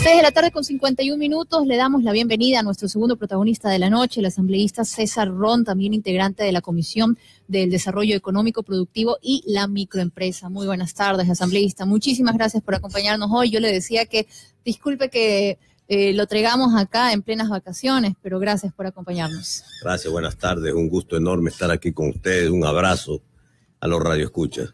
6:51 le damos la bienvenida a nuestro segundo protagonista de la noche, el asambleísta César Ron, también integrante de la Comisión del Desarrollo Económico, Productivo y la Microempresa. Muy buenas tardes, asambleísta. Muchísimas gracias por acompañarnos hoy. Yo le decía que disculpe que lo traigamos acá en plenas vacaciones, pero gracias por acompañarnos. Gracias, buenas tardes. Un gusto enorme estar aquí con ustedes. Un abrazo a los radioescuchas.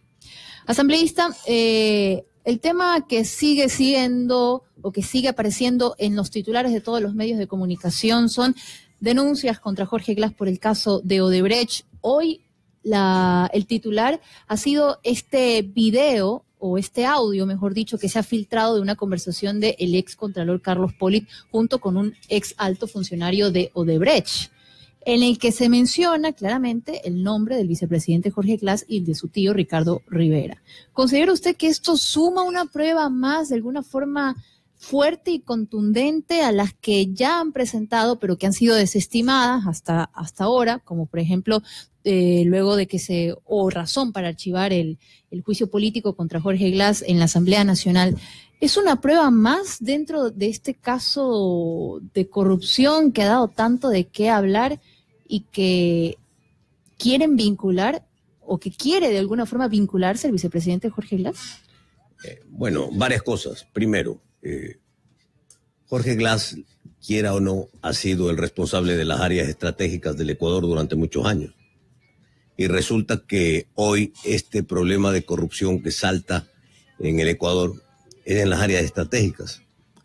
Asambleísta, el tema que sigue siendo o que sigue apareciendo en los titulares de todos los medios de comunicación son denuncias contra Jorge Glass por el caso de Odebrecht. Hoy el titular ha sido este video o este audio, mejor dicho, que se ha filtrado de una conversación del ex contralor Carlos Polit junto con un ex alto funcionario de Odebrecht, en el que se menciona claramente el nombre del vicepresidente Jorge Glass y el de su tío Ricardo Rivera. ¿Considera usted que esto suma una prueba más de alguna forma fuerte y contundente a las que ya han presentado, pero que han sido desestimadas hasta ahora, como por ejemplo, luego de que o razón para archivar el juicio político contra Jorge Glass en la Asamblea Nacional? ¿Es una prueba más dentro de este caso de corrupción que ha dado tanto de qué hablar y que quieren vincular o que quiere de alguna forma vincularse el vicepresidente Jorge Glass? Bueno, varias cosas. Primero, Jorge Glass, quiera o no, ha sido el responsable de las áreas estratégicas del Ecuador durante muchos años. Y resulta que hoy este problema de corrupción que salta en el Ecuador es en las áreas estratégicas.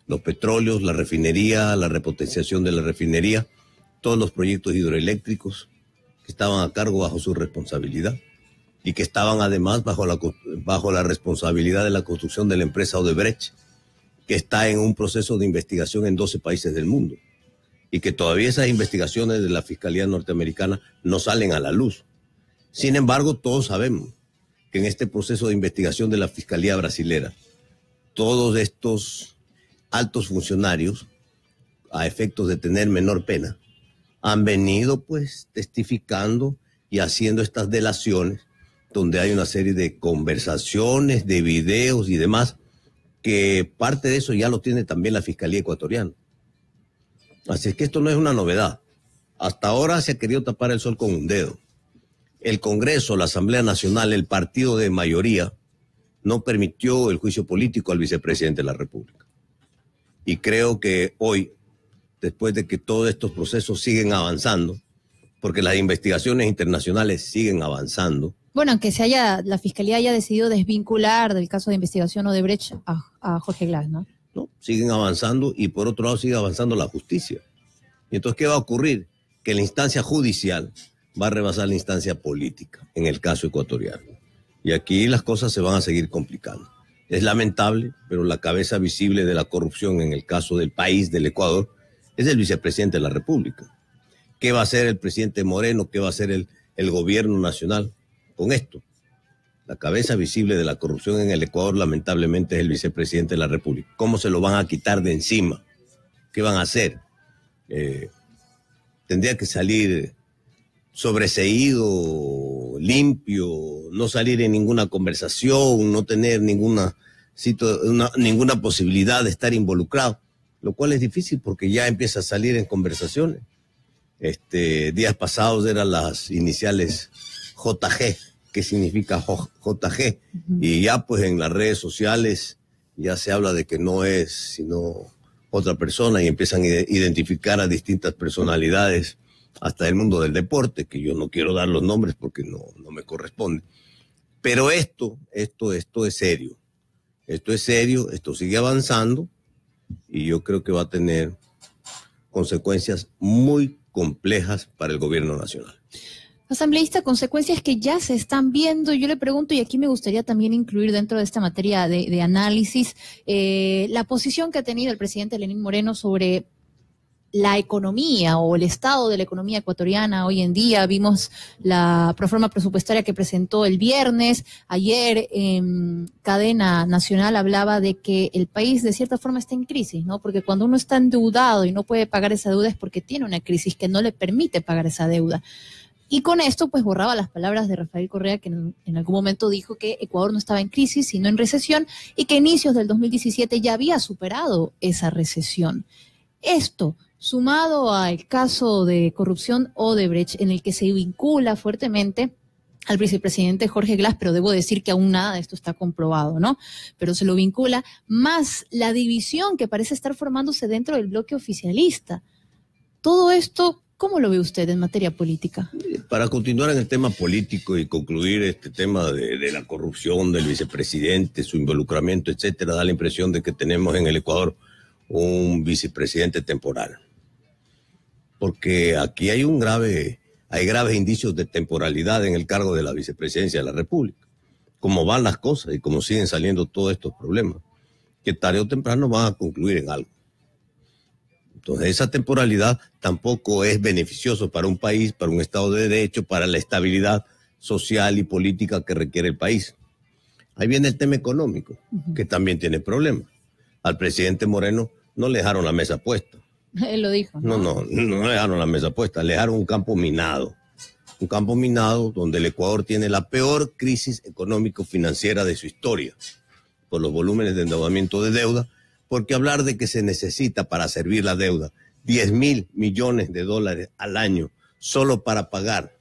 Los petróleos, la refinería, la repotenciación de la refinería, todos los proyectos hidroeléctricos que estaban a cargo bajo su responsabilidad y que estaban además bajo la responsabilidad de la construcción de la empresa Odebrecht, que está en un proceso de investigación en 12 países del mundo y que todavía esas investigaciones de la Fiscalía norteamericana no salen a la luz. Sin embargo, todos sabemos que en este proceso de investigación de la Fiscalía brasilera, todos estos altos funcionarios, a efectos de tener menor pena, han venido pues testificando y haciendo estas delaciones donde hay una serie de conversaciones, de videos y demás, que parte de eso ya lo tiene también la Fiscalía ecuatoriana. Así es que esto no es una novedad. Hasta ahora se ha querido tapar el sol con un dedo. El Congreso, la Asamblea Nacional, el partido de mayoría, no permitió el juicio político al vicepresidente de la República. Y creo que hoy, después de que todos estos procesos siguen avanzando, porque las investigaciones internacionales siguen avanzando. Bueno, aunque la Fiscalía haya decidido desvincular del caso de investigación Odebrecht a Jorge Glass, ¿no? No, siguen avanzando y por otro lado sigue avanzando la justicia. Y entonces, ¿qué va a ocurrir? Que la instancia judicial va a rebasar la instancia política en el caso ecuatoriano. Y aquí las cosas se van a seguir complicando. Es lamentable, pero la cabeza visible de la corrupción en el caso del país, del Ecuador, es el vicepresidente de la República. ¿Qué va a hacer el presidente Moreno? ¿Qué va a hacer el gobierno nacional con esto? La cabeza visible de la corrupción en el Ecuador, lamentablemente, es el vicepresidente de la República. ¿Cómo se lo van a quitar de encima? ¿Qué van a hacer? Tendría que salir sobreseído, limpio, no salir en ninguna conversación, no tener ninguna posibilidad de estar involucrado, lo cual es difícil porque ya empieza a salir en conversaciones. Días pasados eran las iniciales JG, que significa JG, y ya pues en las redes sociales ya se habla de que no es sino otra persona y empiezan a identificar a distintas personalidades hasta el mundo del deporte, que yo no quiero dar los nombres porque no me corresponde. Pero esto es serio. Esto es serio, esto sigue avanzando y yo creo que va a tener consecuencias muy complejas para el gobierno nacional. Asambleísta, consecuencias que ya se están viendo. Yo le pregunto, y aquí me gustaría también incluir dentro de esta materia de análisis, la posición que ha tenido el presidente Lenín Moreno sobre la economía o el estado de la economía ecuatoriana hoy en día. Vimos la proforma presupuestaria que presentó el viernes. Ayer en cadena nacional hablaba de que el país de cierta forma está en crisis, ¿no? Porque cuando uno está endeudado y no puede pagar esa deuda es porque tiene una crisis que no le permite pagar esa deuda. Y con esto, pues borraba las palabras de Rafael Correa, que en algún momento dijo que Ecuador no estaba en crisis, sino en recesión, y que a inicios del 2017 ya había superado esa recesión. Esto, sumado al caso de corrupción Odebrecht, en el que se vincula fuertemente al vicepresidente Jorge Glass, pero debo decir que aún nada de esto está comprobado, ¿no? Pero se lo vincula, más la división que parece estar formándose dentro del bloque oficialista. Todo esto, ¿cómo lo ve usted en materia política? Para continuar en el tema político y concluir este tema de la corrupción del vicepresidente, su involucramiento, etcétera, da la impresión de que tenemos en el Ecuador un vicepresidente temporal. Porque aquí hay graves indicios de temporalidad en el cargo de la vicepresidencia de la República. Cómo van las cosas y cómo siguen saliendo todos estos problemas, que tarde o temprano van a concluir en algo. Entonces, esa temporalidad tampoco es beneficioso para un país, para un Estado de Derecho, para la estabilidad social y política que requiere el país. Ahí viene el tema económico, que también tiene problemas. Al presidente Moreno no le dejaron la mesa puesta. Él lo dijo. No le dejaron la mesa puesta, le dejaron un campo minado. Un campo minado donde el Ecuador tiene la peor crisis económico-financiera de su historia, por los volúmenes de endeudamiento de deuda, porque hablar de que se necesita para servir la deuda 10.000 millones de dólares al año solo para pagar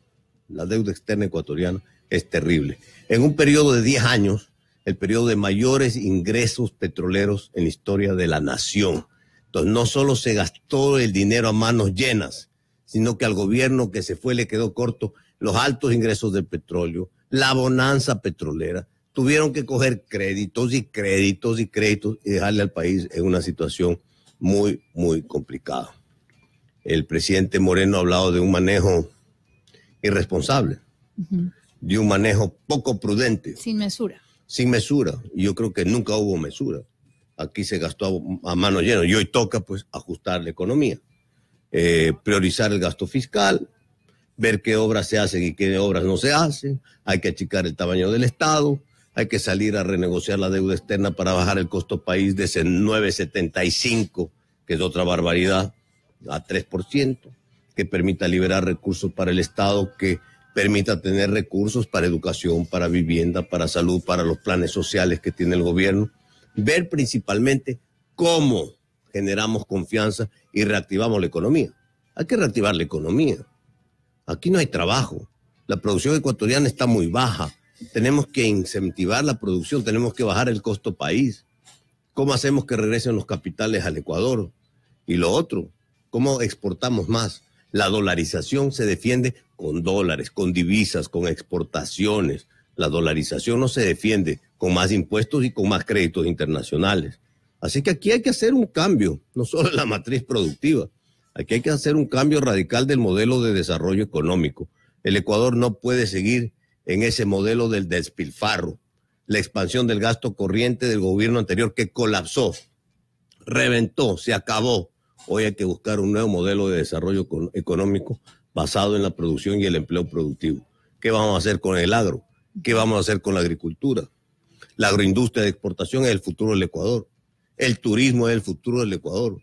la deuda externa ecuatoriana es terrible. En un periodo de 10 años, el periodo de mayores ingresos petroleros en la historia de la nación. Entonces, no solo se gastó el dinero a manos llenas, sino que al gobierno que se fue le quedó corto los altos ingresos del petróleo, la bonanza petrolera. Tuvieron que coger créditos y dejarle al país en una situación muy, muy complicada. El presidente Moreno ha hablado de un manejo irresponsable, de un manejo poco prudente. Sin mesura. Sin mesura. Y yo creo que nunca hubo mesura. Aquí se gastó a mano llena y hoy toca pues ajustar la economía, priorizar el gasto fiscal, ver qué obras se hacen y qué obras no se hacen. Hay que achicar el tamaño del Estado. Hay que salir a renegociar la deuda externa para bajar el costo país de ese 9,75, que es otra barbaridad, a 3%, que permita liberar recursos para el Estado, que permita tener recursos para educación, para vivienda, para salud, para los planes sociales que tiene el gobierno. Ver principalmente cómo generamos confianza y reactivamos la economía. Hay que reactivar la economía. Aquí no hay trabajo. La producción ecuatoriana está muy baja. Tenemos que incentivar la producción, tenemos que bajar el costo país. ¿Cómo hacemos que regresen los capitales al Ecuador? Y lo otro, ¿cómo exportamos más? La dolarización se defiende con dólares, con divisas, con exportaciones. La dolarización no se defiende con más impuestos y con más créditos internacionales. Así que aquí hay que hacer un cambio, no solo en la matriz productiva. Aquí hay que hacer un cambio radical del modelo de desarrollo económico. El Ecuador no puede seguir en ese modelo del despilfarro, la expansión del gasto corriente del gobierno anterior que colapsó, reventó, se acabó. Hoy hay que buscar un nuevo modelo de desarrollo económico basado en la producción y el empleo productivo. ¿Qué vamos a hacer con el agro? ¿Qué vamos a hacer con la agricultura? La agroindustria de exportación es el futuro del Ecuador. El turismo es el futuro del Ecuador.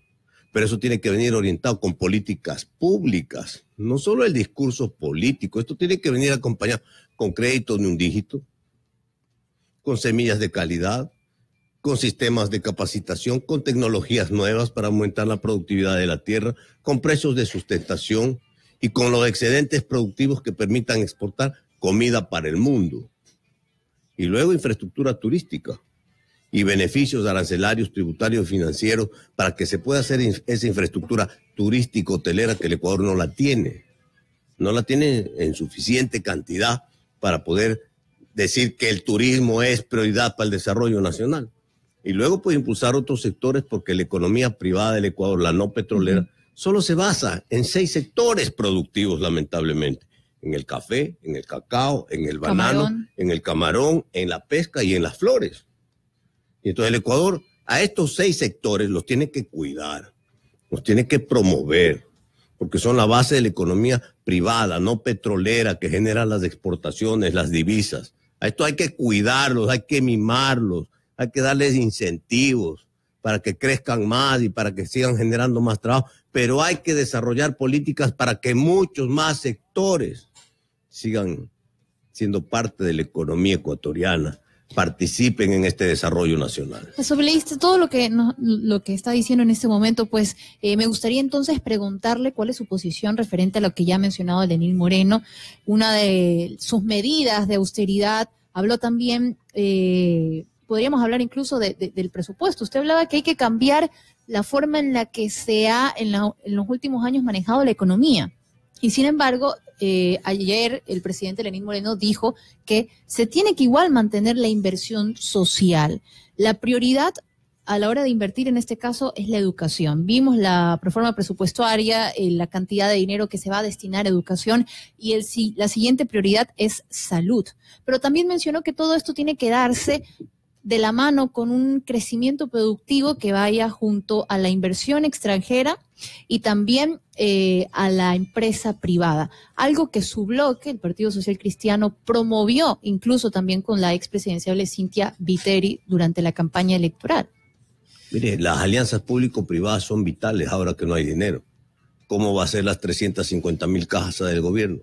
Pero eso tiene que venir orientado con políticas públicas, no solo el discurso político. Esto tiene que venir acompañado con créditos de un dígito, con semillas de calidad, con sistemas de capacitación, con tecnologías nuevas para aumentar la productividad de la tierra, con precios de sustentación y con los excedentes productivos que permitan exportar comida para el mundo. Y luego infraestructura turística y beneficios arancelarios, tributarios, financieros, para que se pueda hacer esa infraestructura turístico-hotelera que el Ecuador no la tiene. No la tiene en suficiente cantidad para poder decir que el turismo es prioridad para el desarrollo nacional. Y luego puede impulsar otros sectores porque la economía privada del Ecuador, la no petrolera, solo se basa en 6 sectores productivos, lamentablemente. En el café, en el cacao, en el banano, en el camarón, en la pesca y en las flores. Y entonces el Ecuador a estos 6 sectores los tiene que cuidar, los tiene que promover, porque son la base de la economía privada, no petrolera, que genera las exportaciones, las divisas. A esto hay que cuidarlos, hay que mimarlos, hay que darles incentivos para que crezcan más y para que sigan generando más trabajo, pero hay que desarrollar políticas para que muchos más sectores sigan siendo parte de la economía ecuatoriana, participen en este desarrollo nacional. Asambleísta, todo lo que está diciendo en este momento, pues me gustaría entonces preguntarle cuál es su posición referente a lo que ya ha mencionado Lenín Moreno. Una de sus medidas de austeridad, habló también, podríamos hablar incluso del presupuesto. Usted hablaba que hay que cambiar la forma en la que se ha en los últimos años manejado la economía. Y sin embargo, ayer el presidente Lenín Moreno dijo que se tiene que igual mantener la inversión social. La prioridad a la hora de invertir en este caso es la educación. Vimos la reforma presupuestaria, la cantidad de dinero que se va a destinar a educación y la siguiente prioridad es salud. Pero también mencionó que todo esto tiene que darse de la mano con un crecimiento productivo que vaya junto a la inversión extranjera y también a la empresa privada, algo que su bloque, el Partido Social Cristiano, promovió incluso también con la expresidenciable Cynthia Viteri durante la campaña electoral. Mire, las alianzas público-privadas son vitales ahora que no hay dinero. ¿Cómo va a ser las 350.000 casas del gobierno?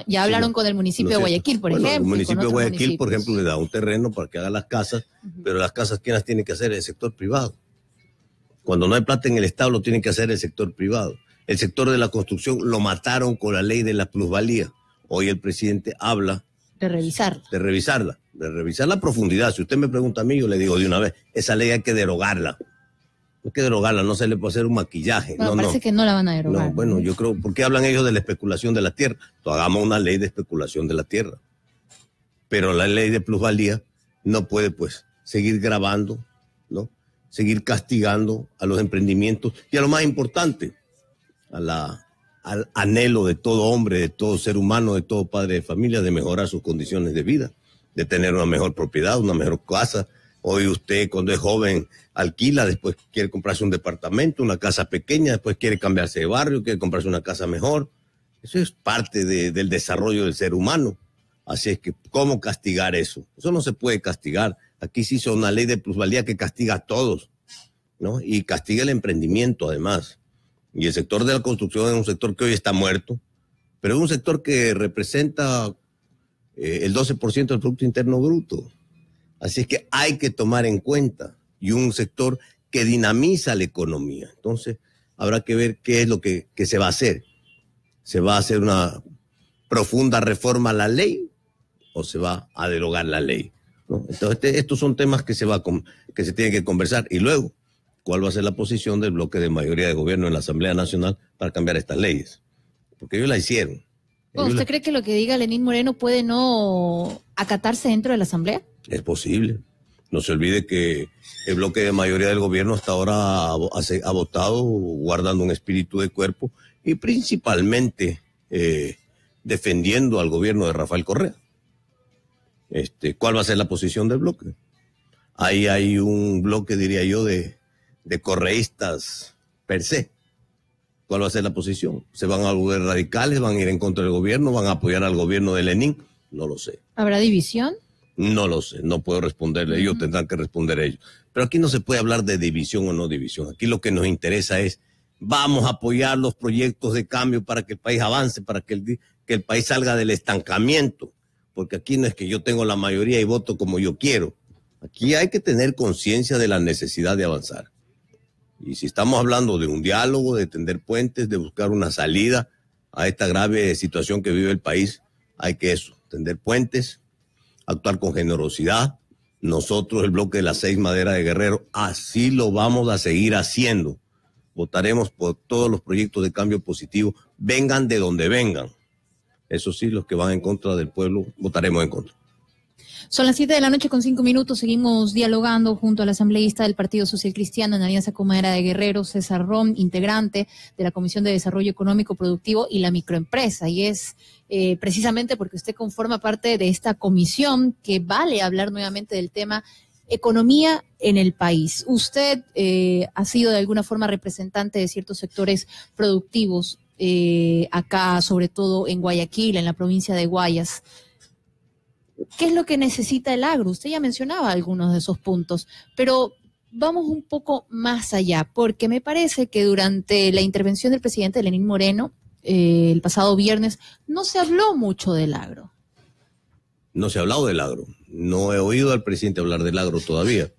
Ya hablaron con el municipio de Guayaquil, por ejemplo. El municipio de Guayaquil, por ejemplo, le da un terreno para que haga las casas, pero las casas, ¿quién las tiene que hacer? El sector privado. Cuando no hay plata en el Estado, lo tiene que hacer el sector privado. El sector de la construcción lo mataron con la ley de la plusvalía. Hoy el presidente habla de revisarla. De revisar la profundidad. Si usted me pregunta a mí, yo le digo de una vez, esa ley hay que derogarla. Hay que derogarla, no se le puede hacer un maquillaje. Bueno, parece que no la van a derogar. No, bueno, yo creo, ¿por qué hablan ellos de la especulación de la tierra? Entonces, hagamos una ley de especulación de la tierra. Pero la ley de plusvalía no puede, pues, seguir grabando, ¿no? Seguir castigando a los emprendimientos y a lo más importante, al anhelo de todo hombre, de todo ser humano, de todo padre de familia, de mejorar sus condiciones de vida, de tener una mejor propiedad, una mejor casa. Hoy usted cuando es joven alquila, después quiere comprarse un departamento, una casa pequeña, después quiere cambiarse de barrio, quiere comprarse una casa mejor. Eso es parte del desarrollo del ser humano. Así es que, ¿cómo castigar eso? Eso no se puede castigar. Aquí se hizo una ley de plusvalía que castiga a todos, ¿no? Y castiga el emprendimiento además. Y el sector de la construcción es un sector que hoy está muerto, pero es un sector que representa el 12% del Producto Interno Bruto. Así es que hay que tomar en cuenta, y un sector que dinamiza la economía. Entonces, habrá que ver qué es lo que se va a hacer. ¿Se va a hacer una profunda reforma a la ley o se va a derogar la ley? ¿No? Entonces, estos son temas que se tienen que conversar. Y luego, ¿cuál va a ser la posición del bloque de mayoría de gobierno en la Asamblea Nacional para cambiar estas leyes? Porque ellos la hicieron. ¿Usted cree que lo que diga Lenín Moreno puede no acatarse dentro de la Asamblea? Es posible. No se olvide que el bloque de mayoría del gobierno hasta ahora ha votado guardando un espíritu de cuerpo y principalmente defendiendo al gobierno de Rafael Correa. ¿Cuál va a ser la posición del bloque? Ahí hay un bloque, diría yo, de correístas per se. ¿Cuál va a ser la posición? ¿Se van a volver radicales? ¿Van a ir en contra del gobierno? ¿Van a apoyar al gobierno de Lenín? No lo sé. ¿Habrá división? No lo sé, no puedo responderle, ellos tendrán que responder ellos. Pero aquí no se puede hablar de división o no división. Aquí lo que nos interesa es, vamos a apoyar los proyectos de cambio para que el país avance, para que el país salga del estancamiento. Porque aquí no es que yo tengo la mayoría y voto como yo quiero. Aquí hay que tener conciencia de la necesidad de avanzar. Y si estamos hablando de un diálogo, de tender puentes, de buscar una salida a esta grave situación que vive el país, hay que tender puentes, actuar con generosidad. Nosotros, el bloque de las 6 Maderas de Guerrero, así lo vamos a seguir haciendo. Votaremos por todos los proyectos de cambio positivo, vengan de donde vengan. Eso sí, los que van en contra del pueblo, votaremos en contra. Son las 7:05 p.m, seguimos dialogando junto al asambleísta del Partido Social Cristiano en Alianza Comunera de Guerrero, César Rom, integrante de la Comisión de Desarrollo Económico Productivo y la Microempresa, y es precisamente porque usted conforma parte de esta comisión que vale hablar nuevamente del tema economía en el país. Usted ha sido de alguna forma representante de ciertos sectores productivos acá, sobre todo en Guayaquil, en la provincia de Guayas. ¿Qué es lo que necesita el agro? Usted ya mencionaba algunos de esos puntos, pero vamos un poco más allá, porque me parece que durante la intervención del presidente Lenín Moreno, el pasado viernes, no se habló mucho del agro. No se ha hablado del agro. No he oído al presidente hablar del agro todavía.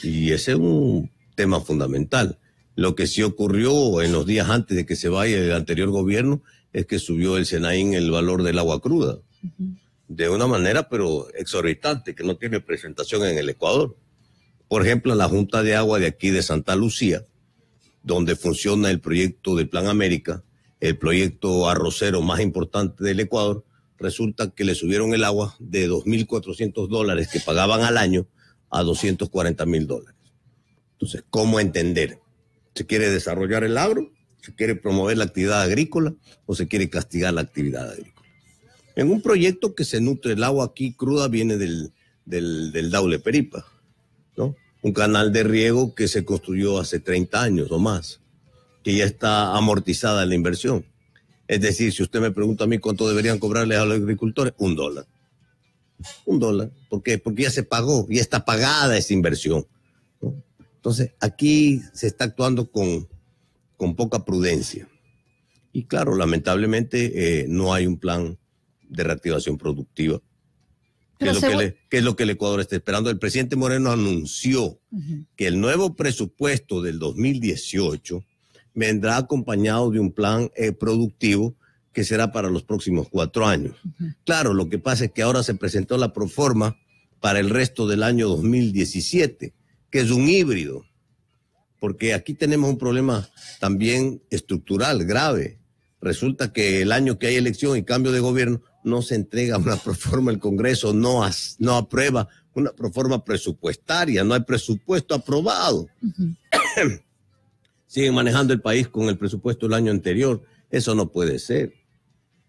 Y ese es un tema fundamental. Lo que sí ocurrió en los días antes de que se vaya el anterior gobierno es que subió el SENAIN el valor del agua cruda. De una manera, pero exorbitante, que no tiene presentación en el Ecuador. Por ejemplo, la Junta de Agua de aquí de Santa Lucía, donde funciona el proyecto del Plan América, el proyecto arrocero más importante del Ecuador, resulta que le subieron el agua de $2.400 que pagaban al año a $240.000. Entonces, ¿cómo entender? ¿Se quiere desarrollar el agro? ¿Se quiere promover la actividad agrícola? ¿O se quiere castigar la actividad agrícola? En un proyecto que se nutre el agua aquí cruda viene del Daule Peripa, ¿no? Un canal de riego que se construyó hace 30 años o más, que ya está amortizada la inversión. Es decir, si usted me pregunta a mí cuánto deberían cobrarles a los agricultores, $1. $1. ¿Por qué? Porque ya se pagó, ya está pagada esa inversión, ¿no? Entonces, aquí se está actuando con poca prudencia. Y claro, lamentablemente no hay un plan de reactivación productiva, que es lo que el Ecuador está esperando. El presidente Moreno anunció que el nuevo presupuesto del 2018 vendrá acompañado de un plan productivo que será para los próximos 4 años. Claro, lo que pasa es que ahora se presentó la proforma para el resto del año 2017, que es un híbrido, porque aquí tenemos un problema también estructural grave. Resulta que el año que hay elección y cambio de gobierno no se entrega una proforma, el Congreso no aprueba una proforma presupuestaria, no hay presupuesto aprobado. Siguen manejando el país con el presupuesto del año anterior. Eso no puede ser.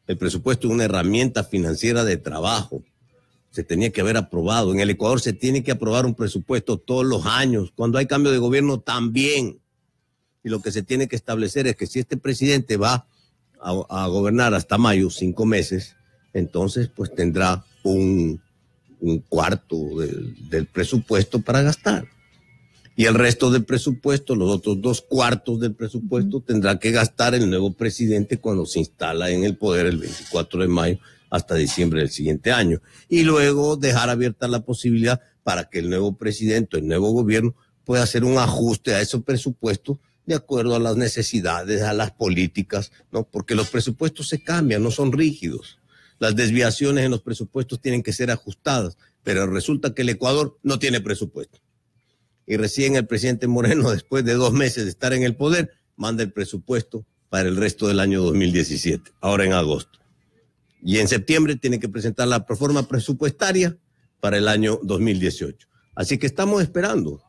El presupuesto es una herramienta financiera de trabajo. Se tenía que haber aprobado. En el Ecuador se tiene que aprobar un presupuesto todos los años. Cuando hay cambio de gobierno también. Y lo que se tiene que establecer es que si este presidente va a gobernar hasta mayo, 5 meses, entonces pues tendrá un cuarto del presupuesto para gastar. Y el resto del presupuesto, los otros 2/4 del presupuesto, tendrá que gastar el nuevo presidente cuando se instala en el poder el 24 de mayo hasta diciembre del siguiente año. Y luego dejar abierta la posibilidad para que el nuevo presidente, el nuevo gobierno, pueda hacer un ajuste a esos presupuestos de acuerdo a las necesidades, a las políticas, ¿no? Porque los presupuestos se cambian, no son rígidos. Las desviaciones en los presupuestos tienen que ser ajustadas, pero resulta que el Ecuador no tiene presupuesto. Y recién el presidente Moreno, después de 2 meses de estar en el poder, manda el presupuesto para el resto del año 2017, ahora en agosto. Y en septiembre tiene que presentar la proforma presupuestaria para el año 2018. Así que estamos esperando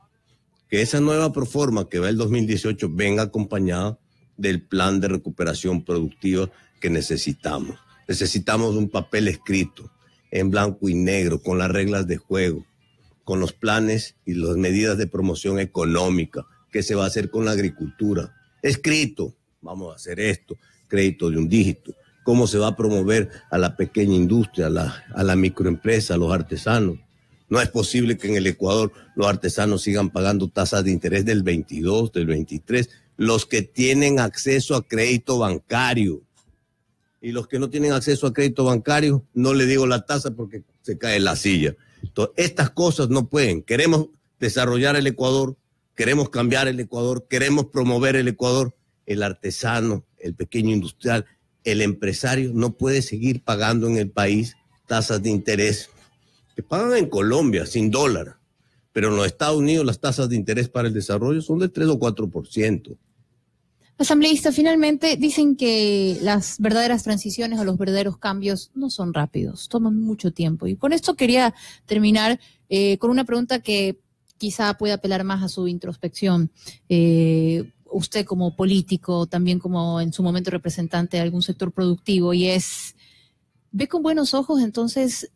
que esa nueva proforma que va el 2018 venga acompañada del plan de recuperación productiva que necesitamos. Necesitamos un papel escrito, en blanco y negro, con las reglas de juego, con los planes y las medidas de promoción económica, qué se va a hacer con la agricultura. Escrito, vamos a hacer esto, crédito de un dígito, cómo se va a promover a la pequeña industria, a la microempresa, a los artesanos. No es posible que en el Ecuador los artesanos sigan pagando tasas de interés del 22, del 23, los que tienen acceso a crédito bancario. Y los que no tienen acceso a crédito bancario, no le digo la tasa porque se cae la silla. Entonces, estas cosas no pueden. Queremos desarrollar el Ecuador, queremos cambiar el Ecuador, queremos promover el Ecuador. El artesano, el pequeño industrial, el empresario no puede seguir pagando en el país tasas de interés que pagan en Colombia sin dólar, pero en los Estados Unidos las tasas de interés para el desarrollo son del 3 o 4%. Asambleísta, finalmente dicen que las verdaderas transiciones o los verdaderos cambios no son rápidos, toman mucho tiempo. Y con esto quería terminar con una pregunta que quizá pueda apelar más a su introspección. Usted como político, también como en su momento representante de algún sector productivo, y ¿ve con buenos ojos entonces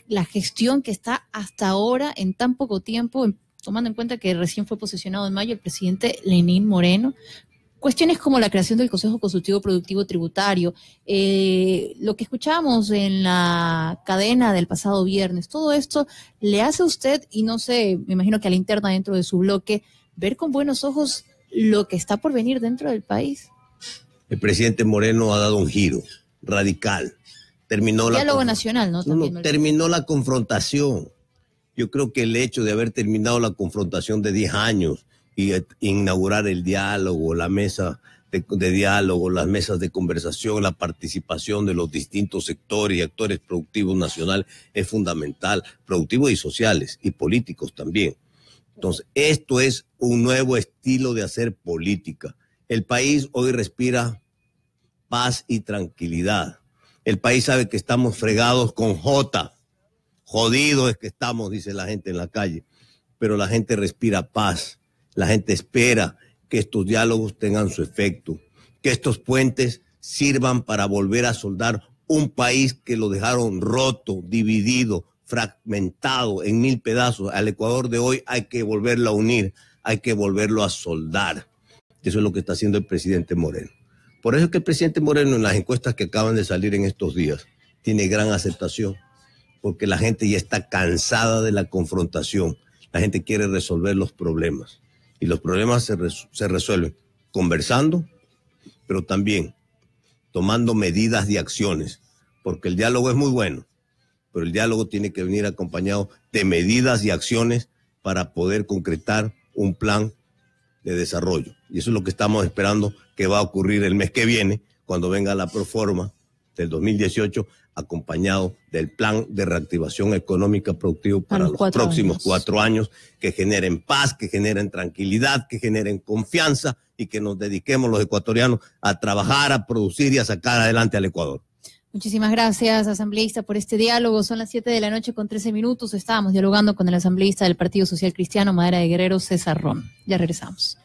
la gestión que está hasta ahora en tan poco tiempo, tomando en cuenta que recién fue posesionado en mayo el presidente Lenín Moreno? Cuestiones como la creación del Consejo Consultivo Productivo Tributario, lo que escuchamos en la cadena del pasado viernes, todo esto le hace a usted, y no sé, me imagino que a la interna dentro de su bloque, ver con buenos ojos lo que está por venir dentro del país. El presidente Moreno ha dado un giro radical. Terminó diálogo nacional, ¿no? Terminó la confrontación. Yo creo que el hecho de haber terminado la confrontación de 10 años y inaugurar el diálogo, la mesa de diálogo, las mesas de conversación, la participación de los distintos sectores y actores productivos nacionales es fundamental, productivos y sociales y políticos también. Entonces, esto es un nuevo estilo de hacer política. El país hoy respira paz y tranquilidad. El país sabe que estamos fregados con J. Jodidos es que estamos, dice la gente en la calle. Pero la gente respira paz. La gente espera que estos diálogos tengan su efecto. Que estos puentes sirvan para volver a soldar un país que lo dejaron roto, dividido, fragmentado en 1000 pedazos. Al Ecuador de hoy hay que volverlo a unir, hay que volverlo a soldar. Eso es lo que está haciendo el presidente Moreno. Por eso es que el presidente Moreno, en las encuestas que acaban de salir en estos días, tiene gran aceptación, porque la gente ya está cansada de la confrontación. La gente quiere resolver los problemas. Y los problemas se resuelven conversando, pero también tomando medidas y acciones, porque el diálogo es muy bueno, pero el diálogo tiene que venir acompañado de medidas y acciones para poder concretar un plan de desarrollo. Y eso es lo que estamos esperando que va a ocurrir el mes que viene, cuando venga la proforma del 2018, acompañado del plan de reactivación económica productiva para los próximos 4 años, que generen paz, que generen tranquilidad, que generen confianza y que nos dediquemos los ecuatorianos a trabajar, a producir y a sacar adelante al Ecuador. Muchísimas gracias, asambleísta, por este diálogo. Son las 7:13 p.m. Estábamos dialogando con el asambleísta del Partido Social Cristiano Madera de Guerrero, César Rom. Ya regresamos.